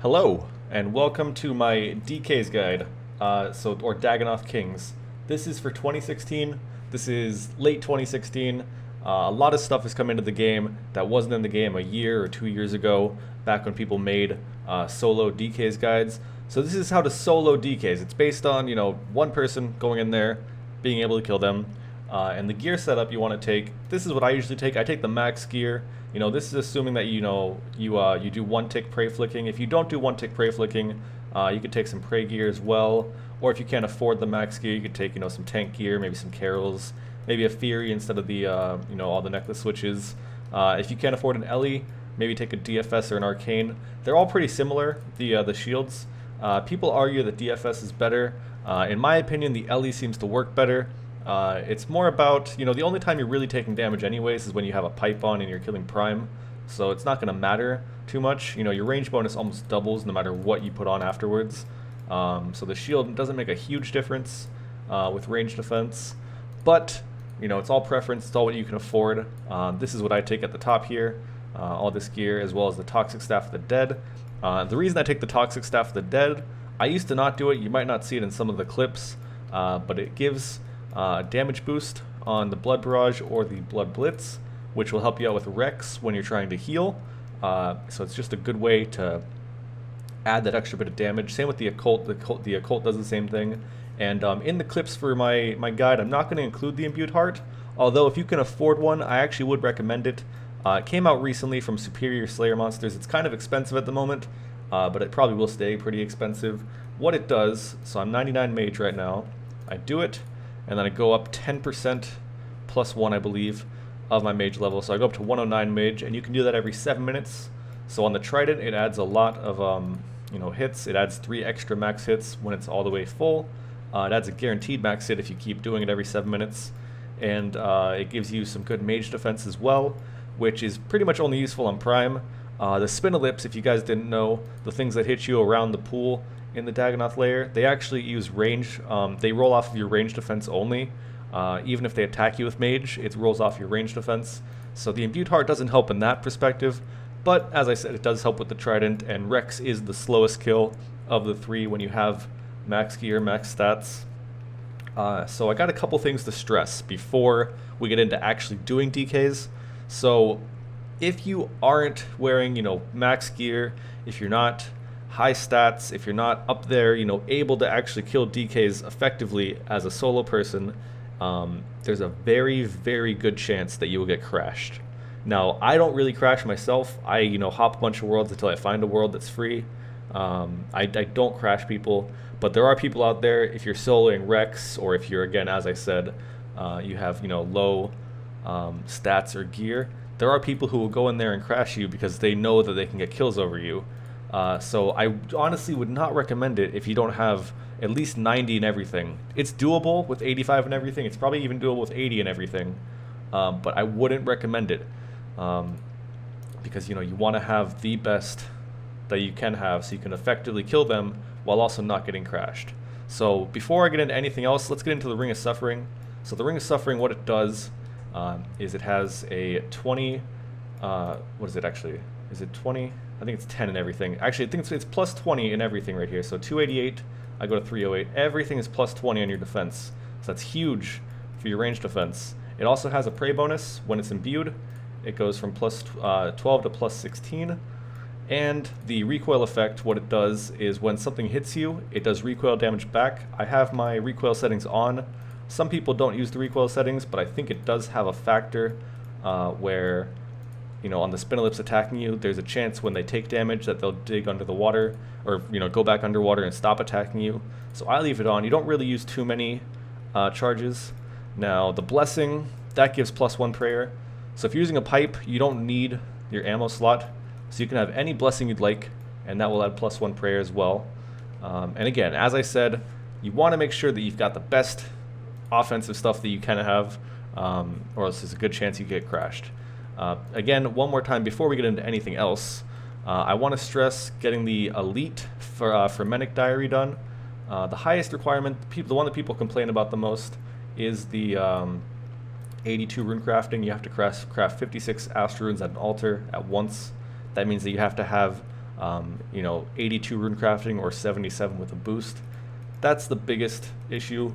Hello, and welcome to my DK's guide, or Dagonoth Kings. This is for 2016. This is late 2016. A lot of stuff has come into the game that wasn't in the game a year or 2 years ago, back when people made solo DK's guides. So this is how to solo DKs. It's based on, one person going in there, being able to kill them, and the gear setup you want to take. This is what I usually take. I take the max gear. This is assuming that you do one tick prey flicking. If you don't do one tick prey flicking, you could take some prey gear as well. Or if you can't afford the max gear, you could take some tank gear, maybe some carols, maybe a Fury instead of the all the necklace switches. If you can't afford an Ellie, maybe take a DFS or an Arcane. They're all pretty similar. The shields. People argue that DFS is better. In my opinion, the Ellie seems to work better. It's more about, the only time you're really taking damage anyways is when you have a pipe on and you're killing Prime, so it's not going to matter too much. Your range bonus almost doubles no matter what you put on afterwards. So the shield doesn't make a huge difference with range defense, but, it's all preference, it's all what you can afford. This is what I take at the top here, all this gear, as well as the Toxic Staff of the Dead. The reason I take the Toxic Staff of the Dead, I used to not do it, you might not see it in some of the clips, but it gives damage boost on the Blood Barrage or the Blood Blitz, which will help you out with Rex when you're trying to heal. So it's just a good way to add that extra bit of damage. Same with the Occult. The Occult does the same thing. And in the clips for my guide, I'm not going to include the Imbued Heart, although if you can afford one, I actually would recommend it. It came out recently from Superior Slayer Monsters. It's kind of expensive at the moment, but it probably will stay pretty expensive. What it does, so I'm 99 mage right now, I do it, and then I go up 10% plus 1, I believe, of my mage level. So I go up to 109 mage, and you can do that every 7 minutes. So on the Trident, it adds a lot of hits. It adds 3 extra max hits when it's all the way full. It adds a guaranteed max hit if you keep doing it every 7 minutes. And it gives you some good mage defense as well, which is pretty much only useful on Prime. The Spinelips, if you guys didn't know, the things that hit you around the pool in the Dagonoth layer, they actually use range. They roll off of your range defense only. Even if they attack you with mage, it rolls off your range defense. So the Imbued Heart doesn't help in that perspective, but as I said, it does help with the Trident, and Rex is the slowest kill of the 3 when you have max gear, max stats. So I got a couple things to stress before we get into actually doing DKs. So if you aren't wearing, max gear, if you're not high stats, if you're not up there, able to actually kill DKs effectively as a solo person, there's a very, very good chance that you will get crashed. Now, I don't really crash myself. I, hop a bunch of worlds until I find a world that's free. I don't crash people, but there are people out there, if you're soloing Rex, or if you're, again, as I said, you have, low stats or gear, there are people who will go in there and crash you because they know that they can get kills over you. So I honestly would not recommend it if you don't have at least 90 and everything. It's doable with 85 and everything. It's probably even doable with 80 and everything. But I wouldn't recommend it because you want to have the best that you can have so you can effectively kill them while also not getting crashed. So before I get into anything else, let's get into the Ring of Suffering. So the Ring of Suffering, what it does is it has a 20, what is it actually? Is it 20? I think it's 10 and everything. Actually, I think it's plus 20 in everything right here. So 288, I go to 308. Everything is plus 20 on your defense. So that's huge for your range defense. It also has a prey bonus when it's imbued. It goes from plus 12 to plus 16. And the recoil effect, what it does is when something hits you, it does recoil damage back. I have my recoil settings on. Some people don't use the recoil settings, but I think it does have a factor where on the Spinelips attacking you, there's a chance when they take damage that they'll dig under the water, or, go back underwater and stop attacking you. So I leave it on. You don't really use too many charges. Now, the Blessing, that gives plus 1 prayer. So if you're using a pipe, you don't need your ammo slot. So you can have any Blessing you'd like, and that will add plus 1 prayer as well. And again, as I said, you want to make sure that you've got the best offensive stuff that you can have, or else there's a good chance you get crashed. Again, one more time before we get into anything else, I want to stress getting the Elite for Fremetic Diary done. The highest requirement, the one that people complain about the most, is the 82 rune crafting. You have to craft 56 Astral Runes at an altar at once. That means that you have to have you know, 82 rune crafting or 77 with a boost. That's the biggest issue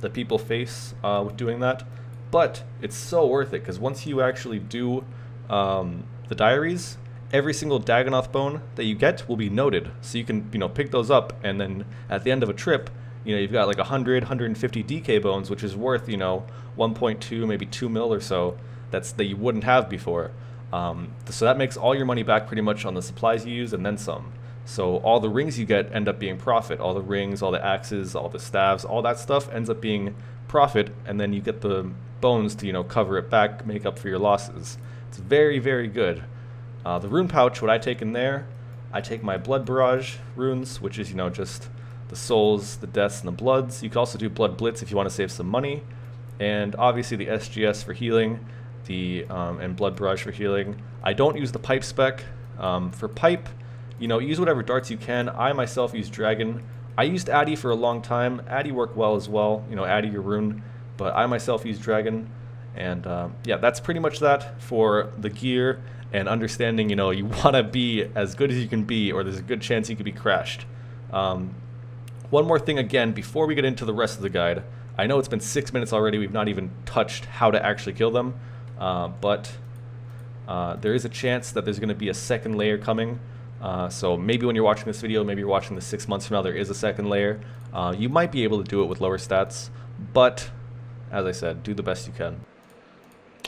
that people face with doing that. But it's so worth it, because once you actually do the diaries, every single Dagonoth bone that you get will be noted. So you can, you know, pick those up, and then at the end of a trip, you know, you've got like 100, 150 DK bones, which is worth, you know, 1.2, maybe 2 mil or so. That you wouldn't have before. So that makes all your money back pretty much on the supplies you use and then some. So all the rings you get end up being profit. All the rings, all the axes, all the staves, all that stuff ends up being profit, and then you get the bones to, you know, cover it back, make up for your losses. It's very, very good. The rune pouch, what I take in there, I take my blood barrage runes, which is, you know, just the souls, the deaths, and the bloods. You can also do blood blitz if you want to save some money, and obviously the SGS for healing, and blood barrage for healing. I don't use the pipe spec. For pipe, you know, use whatever darts you can. I myself use dragon. I used Addy for a long time. Addy worked well as well, you know, Addy your rune, but I myself use dragon. And yeah, that's pretty much that for the gear and understanding, you know, you want to be as good as you can be, or there's a good chance you could be crashed. One more thing again, before we get into the rest of the guide, I know it's been 6 minutes already, we've not even touched how to actually kill them, but there is a chance that there's going to be a second layer coming. So maybe when you're watching this video, maybe you're watching this 6 months from now, there is a second layer. You might be able to do it with lower stats, but as I said, do the best you can.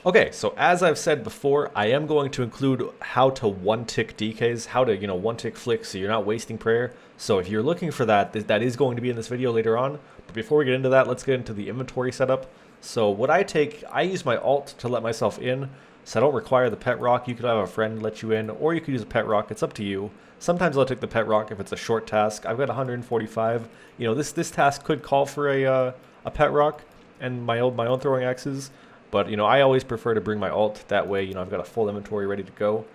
Okay, so as I've said before, I am going to include how to one-tick DKs, how to, you know, one-tick flick so you're not wasting prayer. So if you're looking for that, that is going to be in this video later on. But before we get into that, let's get into the inventory setup. So what I take, I use my alt to let myself in, so I don't require the pet rock. You could have a friend let you in, or you could use a pet rock. It's up to you. Sometimes I'll take the pet rock if it's a short task. I've got 145. You know, this task could call for a pet rock and my own throwing axes. But, you know, I always prefer to bring my alt. That way, you know, I've got a full inventory ready to go.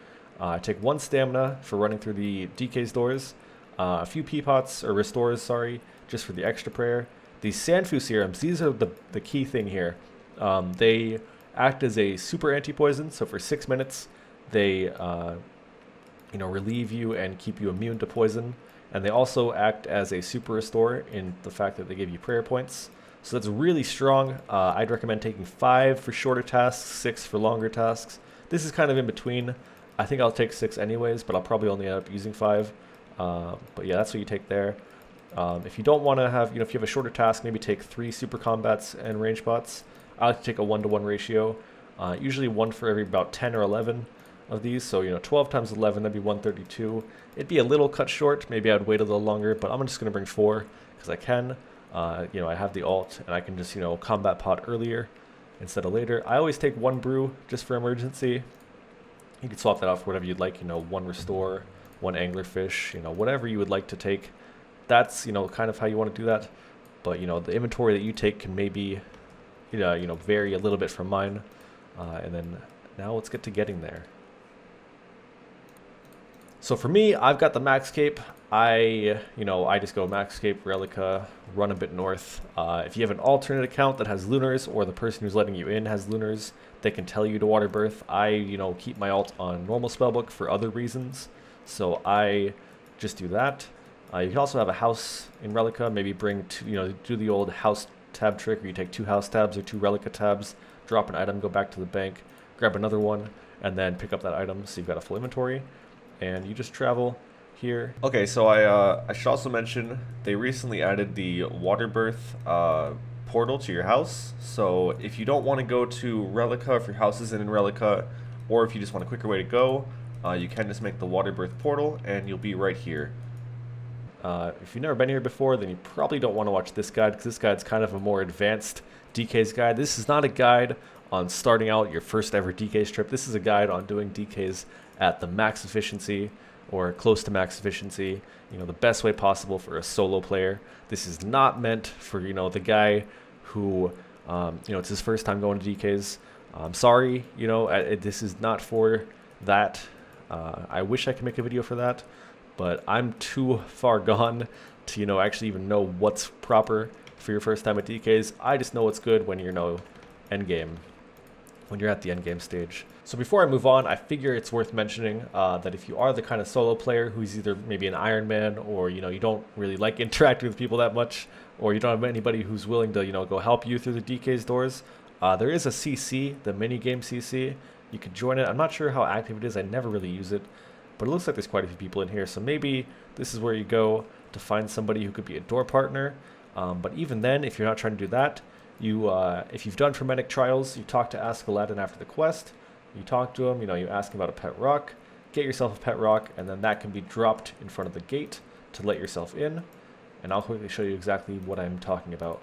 I take 1 stamina for running through the DK's doors. A few peapots, or restores, sorry, just for the extra prayer. These Sanfu serums, these are the key thing here. They act as a super anti-poison, so for 6 minutes, they, you know, relieve you and keep you immune to poison. And they also act as a super restore in the fact that they give you prayer points. So that's really strong. I'd recommend taking 5 for shorter tasks, 6 for longer tasks. This is kind of in between. I think I'll take 6 anyways, but I'll probably only end up using 5. But yeah, that's what you take there. If you don't want to have, you know, if you have a shorter task, maybe take 3 super combats and range bots. I like to take a 1-to-1 ratio. Usually 1 for every about 10 or 11 of these. So, you know, 12 times 11, that'd be 132. It'd be a little cut short. Maybe I'd wait a little longer, but I'm just going to bring 4 because I can. You know, I have the alt, and I can just, you know, combat pot earlier instead of later. I always take 1 brew just for emergency. You can swap that out for whatever you'd like, you know, 1 restore, 1 anglerfish, you know, whatever you would like to take. That's, you know, kind of how you want to do that. But, you know, the inventory that you take can maybe, you know, vary a little bit from mine. And then now let's get to getting there. So for me, I've got the max cape. I just go max cape, Relica, run a bit north. If you have an alternate account that has lunars, or the person who's letting you in has lunars, they can tell you to water birth. I, you know, keep my alt on normal spellbook for other reasons, so I just do that. You can also have a house in Relica, maybe bring 2, you know, do the old house tab trick, where you take 2 house tabs or 2 Relica tabs, drop an item, go back to the bank, grab another one, and then pick up that item, so you've got a full inventory, and you just travel here. Okay, so I should also mention they recently added the water birth portal to your house. So if you don't want to go to Relica, if your house isn't in Relica, or if you just want a quicker way to go, you can just make the water birth portal and you'll be right here. If you've never been here before, then you probably don't want to watch this guide, because this guide's kind of a more advanced DK's guide. This is not a guide on starting out your first ever DK's trip. This is a guide on doing DK's at the max efficiency, or close to max efficiency, you know, the best way possible for a solo player. This is not meant for, you know, the guy who, you know, it's his first time going to DKs. I'm sorry, you know, this is not for that. I wish I could make a video for that, but I'm too far gone to, you know, actually even know what's proper for your first time at DKs. I just know what's good when you're, you know, endgame. when you're at the end game stage. So before I move on, I figure it's worth mentioning that if you are the kind of solo player who's either maybe an Iron Man, or you don't really like interacting with people that much, or you don't have anybody who's willing to go help you through the DK's doors, there is a CC, the mini game CC. You can join it. I'm not sure how active it is. I never really use it, but it looks like there's quite a few people in here. So maybe this is where you go to find somebody who could be a door partner. But even then, if you're not trying to do that, if you've done Fremetic Trials, you talk to Ask Aladdin after the quest. You talk to him, you ask him about a pet rock, get yourself a pet rock, and then that can be dropped in front of the gate to let yourself in. And I'll quickly show you exactly what I'm talking about.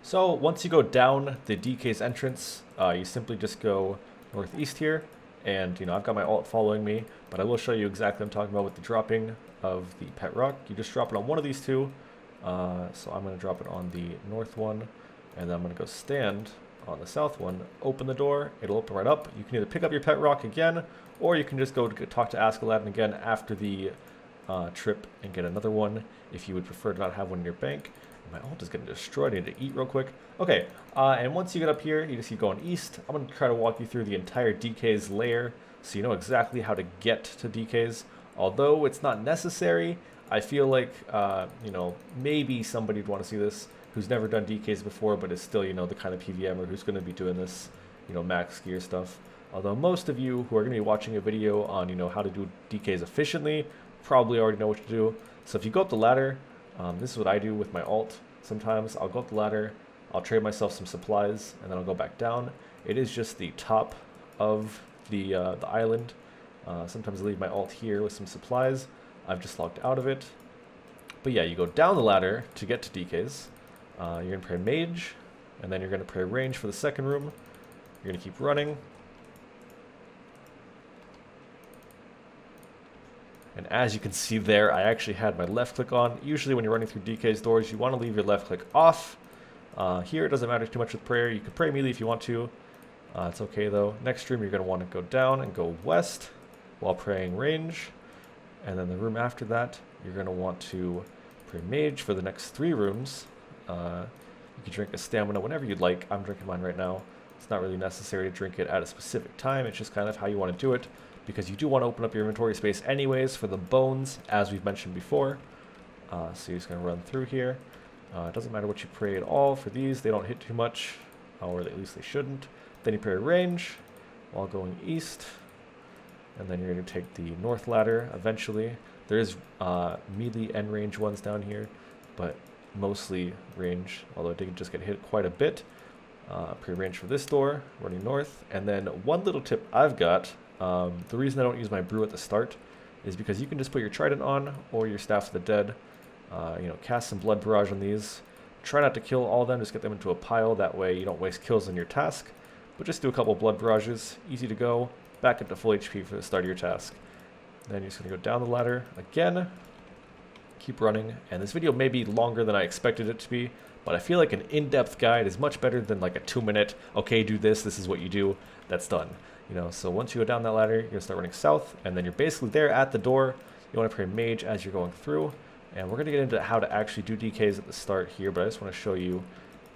So once you go down the DK's entrance, you simply just go northeast here, and I've got my alt following me, but I will show you exactly what I'm talking about with the dropping of the pet rock. You just drop it on one of these two. So I'm going to drop it on the north one, and then I'm going to go stand on the south one, open the door, it'll open right up. You can either pick up your pet rock again, or you can just go to talk to Ask Aladdin again after the trip and get another one if you would prefer to not have one in your bank. My ult is getting destroyed. I need to eat real quick. Okay, and once you get up here, you just keep going east. I'm going to try to walk you through the entire DK's lair so you know exactly how to get to DK's. Although it's not necessary, I feel like, maybe somebody would want to see this who's never done DKs before, but is still, the kind of PVMer who's going to be doing this, max gear stuff. Although most of you who are going to be watching a video on, how to do DKs efficiently probably already know what to do. So if you go up the ladder, this is what I do with my alt. Sometimes I'll go up the ladder, I'll trade myself some supplies, and then I'll go back down. It is just the top of the island. Sometimes I leave my alt here with some supplies. I've just logged out of it. But yeah, you go down the ladder to get to DK's. You're going to pray mage, and then you're going to pray range for the second room. You're going to keep running. And as you can see there, I actually had my left click on. Usually when you're running through DK's doors, you want to leave your left click off. Here it doesn't matter too much with prayer. You can pray melee if you want to. It's okay though. Next room you're going to want to go down and go west while praying range. And then the room after that, you're going to want to pray mage for the next 3 rooms. You can drink a stamina whenever you'd like. I'm drinking mine right now. It's not really necessary to drink it at a specific time. It's just kind of how you want to do it, because you do want to open up your inventory space anyways for the bones, as we've mentioned before. So you're just going to run through here. It doesn't matter what you pray at all for these. They don't hit too much, or at least they shouldn't. Then you pray range while going east. And then you're going to take the north ladder eventually. There is melee and range ones down here, but mostly range, although it did just get hit quite a bit. Pray range for this door, running north. And then one little tip I've got, the reason I don't use my brew at the start is because you can just put your trident on or your staff of the dead. Cast some blood barrage on these. Try not to kill all of them, just get them into a pile. That way you don't waste kills on your task. But just do a couple blood barrages, easy to go. Back up to full HP for the start of your task. Then you're just going to go down the ladder again. Keep running. And this video may be longer than I expected it to be, but I feel like an in-depth guide is much better than like a 2-minute, okay, do this, this is what you do, that's done. So once you go down that ladder, you're going to start running south, and then you're basically there at the door. You want to pray mage as you're going through. And we're going to get into how to actually do DKs at the start here, but I just want to show you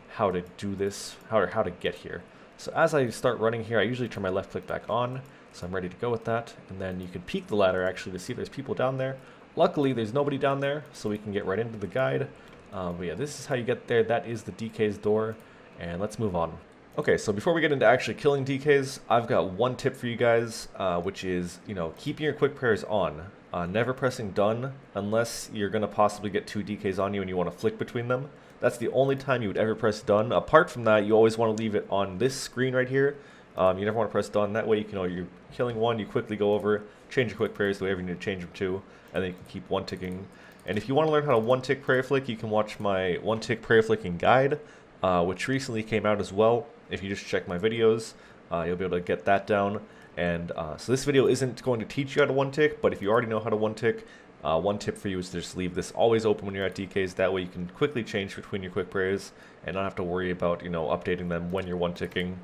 how to do this, how to get here. So as I start running here, I usually turn my left click back on, so I'm ready to go with that. And then you can peek the ladder actually to see if there's people down there. Luckily, there's nobody down there, so we can get right into the guide. But yeah, this is how you get there. That is the DK's door, and let's move on. Okay, so before we get into actually killing DKs, I've got one tip for you guys, which is, keeping your quick prayers on. Never pressing done unless you're going to possibly get 2 DKs on you and you want to flick between them. That's the only time you would ever press done. Apart from that, you always want to leave it on this screen right here. You never want to press done. That way, you're killing one, you quickly go over, change your quick prayers to whatever you need to change them to, and then you can keep one ticking. And if you want to learn how to one-tick prayer flick, you can watch my one-tick prayer flicking guide, which recently came out as well. If you just check my videos, you'll be able to get that down. And so this video isn't going to teach you how to one-tick, but if you already know how to one-tick, one tip for you is to just leave this always open when you're at DKs. That way you can quickly change between your quick prayers and not have to worry about, updating them when you're one-ticking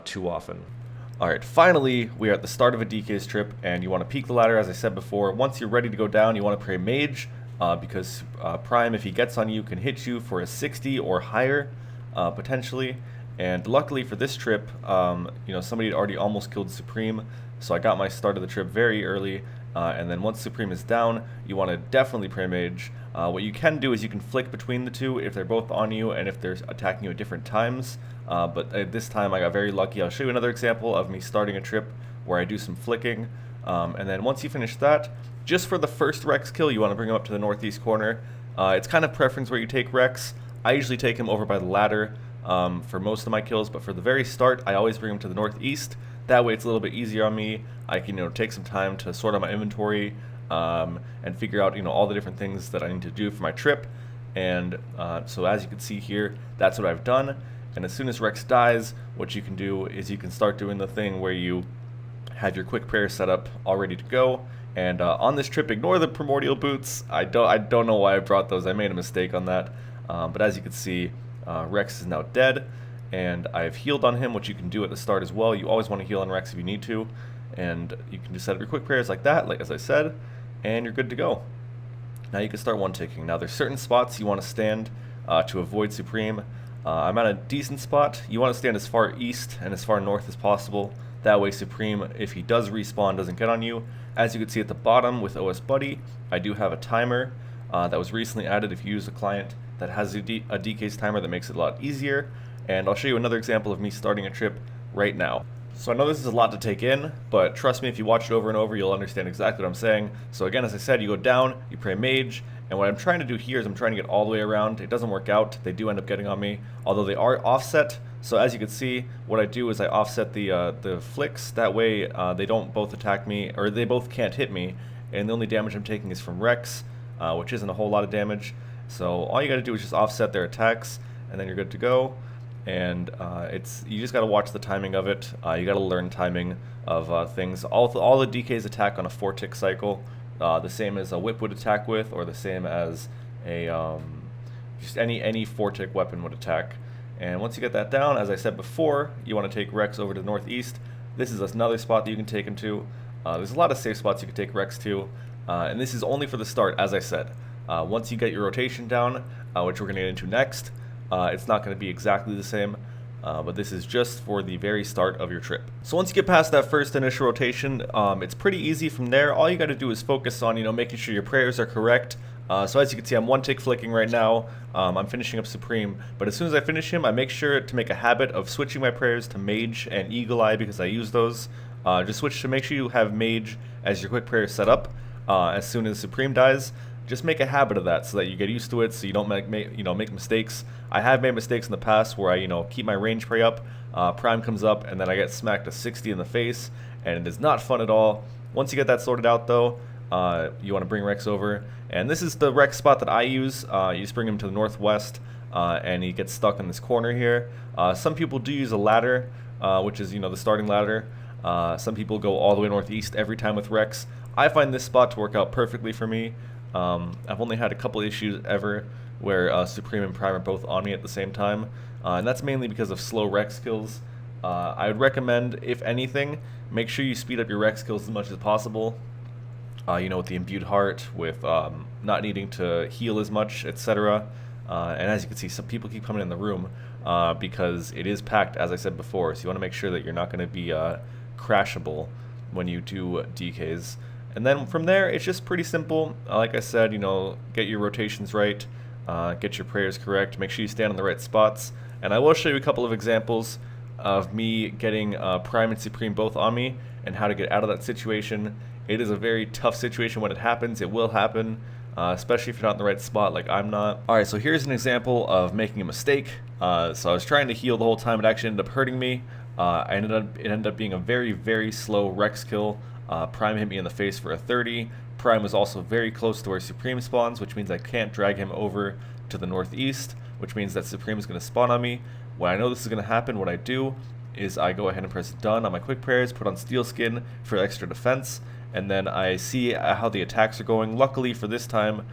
too often. Alright, finally, we are at the start of a DK's trip, and you want to peek the ladder, as I said before. Once you're ready to go down, you want to pray mage, because Prime, if he gets on you, can hit you for a 60 or higher, potentially. And luckily for this trip, somebody had already almost killed Supreme, so I got my start of the trip very early. And then once Supreme is down, you want to definitely pray Mage. What you can do is you can flick between the two if they're both on you and if they're attacking you at different times. But this time I got very lucky. I'll show you another example of me starting a trip where I do some flicking. And then once you finish that, just for the first Rex kill, you want to bring him up to the northeast corner. It's kind of preference where you take Rex. I usually take him over by the ladder for most of my kills, but for the very start, I always bring him to the northeast. That way it's a little bit easier on me. I can take some time to sort out my inventory and figure out all the different things that I need to do for my trip. And so as you can see here, that's what I've done. And as soon as Rex dies, what you can do is you can start doing the thing where you have your quick prayer set up all ready to go. And on this trip, ignore the primordial boots. I don't know why I brought those. I made a mistake on that. But as you can see, Rex is now dead, and I've healed on him, which you can do at the start as well. You always want to heal on Rex if you need to, and you can just set up your quick prayers like that, like as I said, and you're good to go. Now you can start one-ticking. Now there's certain spots you want to stand to avoid Supreme. I'm at a decent spot. You want to stand as far east and as far north as possible. That way Supreme, if he does respawn, doesn't get on you. As you can see at the bottom with OS Buddy, I do have a timer that was recently added if you use a client that has a DK's timer that makes it a lot easier. And I'll show you another example of me starting a trip right now. So I know this is a lot to take in, but trust me, if you watch it over and over, you'll understand exactly what I'm saying. So again, as I said, you go down, you pray Mage, and what I'm trying to do here is I'm trying to get all the way around. It doesn't work out. They do end up getting on me, although they are offset. So as you can see, what I do is I offset the flicks. That way they don't both attack me, or they both can't hit me, and the only damage I'm taking is from Rex, which isn't a whole lot of damage. So all you got to do is just offset their attacks, and then you're good to go. And you just got to watch the timing of it. You got to learn timing of things. All the DKs attack on a 4-tick cycle, the same as a whip would attack with, or the same as a just any 4-tick weapon would attack. And once you get that down, as I said before, you want to take Rex over to the northeast. This is another spot that you can take him to. There's a lot of safe spots you can take Rex to, and this is only for the start, as I said. Once you get your rotation down, which we're going to get into next, it's not going to be exactly the same, but this is just for the very start of your trip. So once you get past that first initial rotation, it's pretty easy from there. All you got to do is focus on, making sure your prayers are correct. So as you can see, I'm 1-tick flicking right now. I'm finishing up Supreme, but as soon as I finish him, I make sure to make a habit of switching my prayers to Mage and Eagle Eye because I use those. Just switch to make sure you have Mage as your quick prayer set up as soon as Supreme dies. Just make a habit of that so that you get used to it, so you don't make mistakes. I have made mistakes in the past where I keep my range pray up, Prime comes up, and then I get smacked a 60 in the face, and it is not fun at all. Once you get that sorted out though, you want to bring Rex over, and this is the Rex spot that I use. You just bring him to the northwest, and he gets stuck in this corner here. Some people do use a ladder, which is the starting ladder. Some people go all the way northeast every time with Rex. I find this spot to work out perfectly for me. I've only had a couple issues ever where Supreme and Prime are both on me at the same time, and that's mainly because of slow Rex kills. I would recommend, if anything, make sure you speed up your Rex kills as much as possible. With the imbued heart, with not needing to heal as much, etc. And as you can see, some people keep coming in the room because it is packed, as I said before, so you want to make sure that you're not going to be crashable when you do DKs. And then from there, it's just pretty simple. Like I said, get your rotations right, get your prayers correct, make sure you stand on the right spots. And I will show you a couple of examples of me getting Prime and Supreme both on me and how to get out of that situation. It is a very tough situation when it happens. It will happen, especially if you're not in the right spot like I'm not. Alright, so here's an example of making a mistake. So I was trying to heal the whole time. It actually ended up hurting me. It ended up being a very, very slow Rex kill. Prime hit me in the face for a 30. Prime was also very close to where Supreme spawns, which means I can't drag him over to the northeast, which means that Supreme is going to spawn on me. When I know this is going to happen, what I do is I go ahead and press done on my quick prayers, put on Steel Skin for extra defense, and then I see how the attacks are going. Luckily for this time,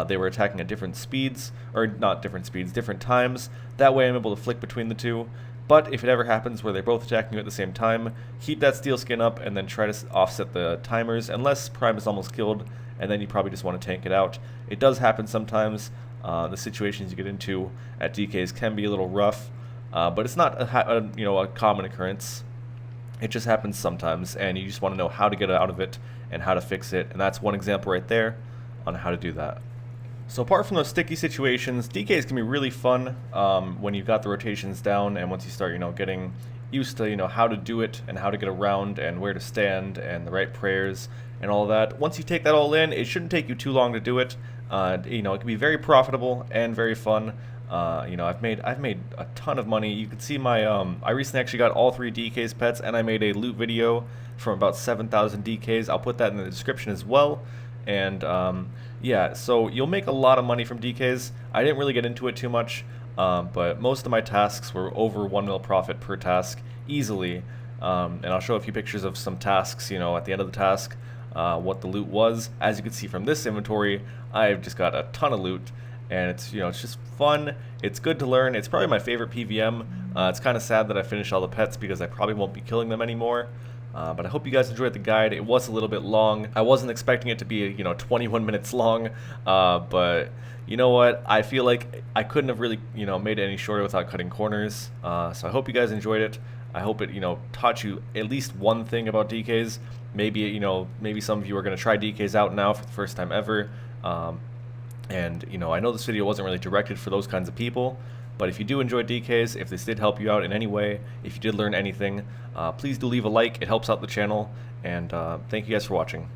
they were attacking at different speeds, or not different speeds, different times. That way I'm able to flick between the two. But if it ever happens where they're both attacking you at the same time, keep that Steel Skin up and then try to offset the timers, unless Prime is almost killed, and then you probably just want to tank it out. It does happen sometimes. The situations you get into at DKs can be a little rough, but it's not a common occurrence. It just happens sometimes, and you just want to know how to get out of it and how to fix it, and that's one example right there on how to do that. So apart from those sticky situations, DKs can be really fun when you've got the rotations down, and once you start, getting used to, how to do it and how to get around and where to stand and the right prayers and all that. Once you take that all in, it shouldn't take you too long to do it. It can be very profitable and very fun. I've made a ton of money. You can see my I recently actually got all 3 DK's pets, and I made a loot video from about 7,000 DKs. I'll put that in the description as well. And yeah, so you'll make a lot of money from DKs. I didn't really get into it too much, but most of my tasks were over 1 mil profit per task easily. And I'll show a few pictures of some tasks, at the end of the task, what the loot was. As you can see from this inventory, I've just got a ton of loot. And it's it's just fun. It's good to learn. It's probably my favorite PVM. It's kind of sad that I finished all the pets because I probably won't be killing them anymore. But I hope you guys enjoyed the guide. It was a little bit long. I wasn't expecting it to be 21 minutes long. But you know what? I feel like I couldn't have really made it any shorter without cutting corners. So I hope you guys enjoyed it. I hope it taught you at least one thing about DKs. Maybe maybe some of you are going to try DKs out now for the first time ever. And I know this video wasn't really directed for those kinds of people, but if you do enjoy DKs, if this did help you out in any way, if you did learn anything, please do leave a like. It helps out the channel, and thank you guys for watching.